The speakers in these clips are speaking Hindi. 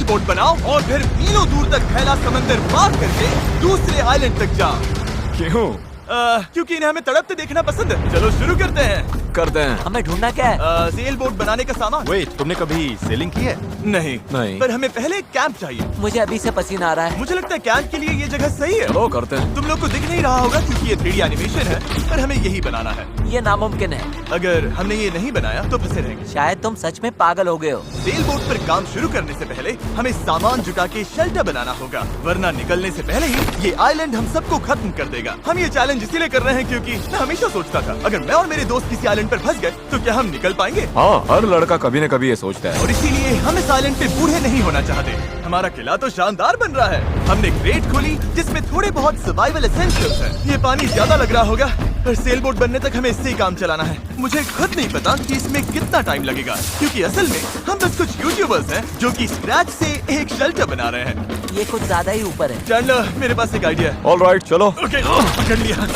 बोट बनाओ और फिर मीलों दूर तक फैला समंदर पार करके दूसरे आइलैंड तक जाओ। क्यों? क्योंकि इन्हें हमें तड़पते देखना पसंद है। चलो शुरू करते हैं। हमें ढूंढना क्या है? सेल बोट बनाने का सामान। वेट, तुमने कभी सेलिंग की है? नहीं, पर हमें पहले एक कैंप चाहिए। मुझे अभी से पसीना आ रहा है। मुझे लगता है कैंप के लिए ये जगह सही है। चलो करते हैं। तुम लोग को दिख नहीं रहा होगा क्योंकि ये 3D एनिमेशन है, पर हमें यही बनाना है। ये नामुमकिन है। अगर हमने ये नहीं बनाया तो फंसे रहेंगे। शायद तुम सच में पागल हो गए हो। सेल बोट पर काम शुरू करने से पहले हमें सामान जुटा के शेल्टर बनाना होगा, वरना निकलने से पहले ही ये आइलैंड हम सबको खत्म कर देगा। हम ये चैलेंज इसीलिए कर रहे हैं क्योंकि मैं हमेशा सोचता था अगर मैं और मेरे दोस्त किसी आइलैंड पर फंस गए तो क्या हम निकल पाएंगे? हाँ, हर लड़का कभी न कभी ये सोचता है। और इसीलिए हम इस आइलैंड पे बूढ़े नहीं होना चाहते। हमारा किला तो शानदार बन रहा है। हमने क्रेट खोली जिसमें थोड़े बहुत सर्वाइवल एसेंशियल्स हैं। ये पानी ज्यादा लग रहा होगा, पर सेल बोट बनने तक हमें इससे ही काम चलाना है। मुझे खुद नहीं पता कि इसमें कितना टाइम लगेगा, क्योंकि असल में हम बस कुछ यूट्यूबर्स हैं जो कि स्क्रैच से एक शेल्टर बना रहे हैं। ये कुछ ज्यादा ही ऊपर है। चैंडलर, मेरे पास एक आइडिया है। ऑलराइट, चलो। ओके, पकड़ लिया।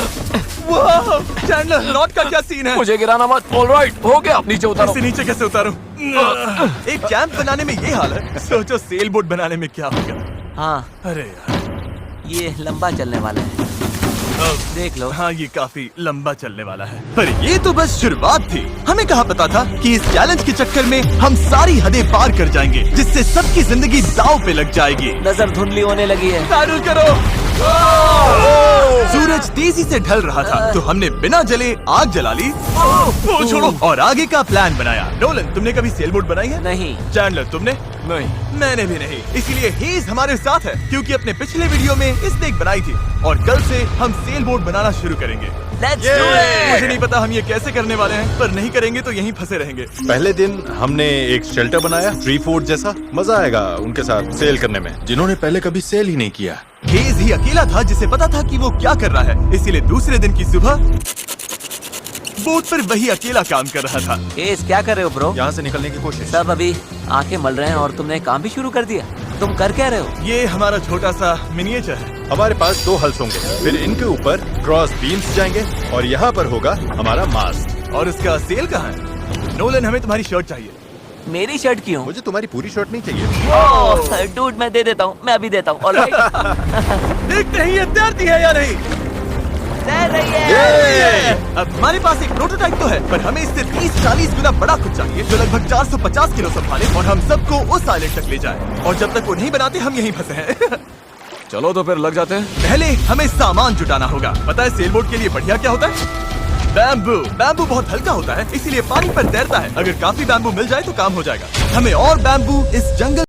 वाह, चैंडलर, रॉड का क्या सीन है? मुझे गिराना मत। ऑलराइट, हो गया। नीचे उतारो। इसे नीचे कैसे उतारूं? एक कैंप बनाने में ये हाल है, सोचो सेल बोट बनाने में क्या होगा। हाँ, अरे यार, ये लंबा चलने वाला है। देख लो। हाँ, ये काफी लंबा चलने वाला है। पर ये तो बस शुरुआत थी। हमें कहाँ पता था कि इस चैलेंज के चक्कर में हम सारी हदें पार कर जाएंगे, जिससे सबकी जिंदगी दांव पे लग जाएगी। नजर धुंधली होने लगी है। तारुल करो। सूरज तेजी से ढल रहा था, तो हमने बिना जले आग जला ली। वो छोड़ो, और आगे का प्लान बनाया। नोलन, तुमने कभी सेल बोट बनाई है? नहीं। चैंडलर, तुमने? नहीं। मैंने भी नहीं। इसीलिए हेज हमारे साथ है, क्योंकि अपने पिछले वीडियो में इसने एक बनाई थी, और कल से हम सेल बोट बनाना शुरू करेंगे। Let's do it! मुझे नहीं पता हम ये कैसे करने वाले हैं, पर नहीं करेंगे तो यहीं फंसे रहेंगे। पहले दिन हमने एक शेल्टर बनाया, ट्री फोर्ट जैसा। मजा आएगा उनके साथ सेल करने में, जिन्होंने पहले कभी सेल ही नहीं किया। हेज ही अकेला था जिसे पता था कि वो क्या कर रहा है, इसीलिए दूसरे दिन की सुबह बोट पर वही अकेला काम कर रहा था। एस, क्या कर रहे हो ब्रो? यहाँ से निकलने की कोशिश। सब अभी आंखें मल रहे हैं और तुमने काम भी शुरू कर दिया। तुम कर क्या रहे हो? ये हमारा छोटा सा मिनिएचर है। हमारे पास 2 हल्स होंगे, फिर इनके ऊपर क्रॉस बीम्स जाएंगे और यहाँ पर होगा हमारा मास्ट। और उसका सेल कहाँ है? नोलन, हमें तुम्हारी शर्ट चाहिए। मेरी शर्ट क्यों? मुझे तुम्हारी पूरी शर्ट नहीं चाहिए। डूड, मैं दे देता हूँ। मैं अभी देता हूँ। ऑलराइट। देखते ही ये तैरती है या नहीं। तैर रही है। अब हमारे पास एक प्रोटोटाइप तो है, पर हमें इससे 30-40 गुना बड़ा कुछ चाहिए, जो लगभग 450 किलो संभाले और हम सबको उस आइलैंड तक ले जाए। और जब तक वो नहीं बनाते हम यहीं फंसे हैं। चलो तो फिर लग जाते हैं। पहले हमें सामान जुटाना होगा। पता है सेल बोट के लिए बढ़िया क्या होता है? बैम्बू। बैम्बू बहुत हल्का होता है, इसीलिए पानी पर तैरता है। अगर काफी बैम्बू मिल जाए तो काम हो जाएगा। हमें और बैम्बू इस जंगल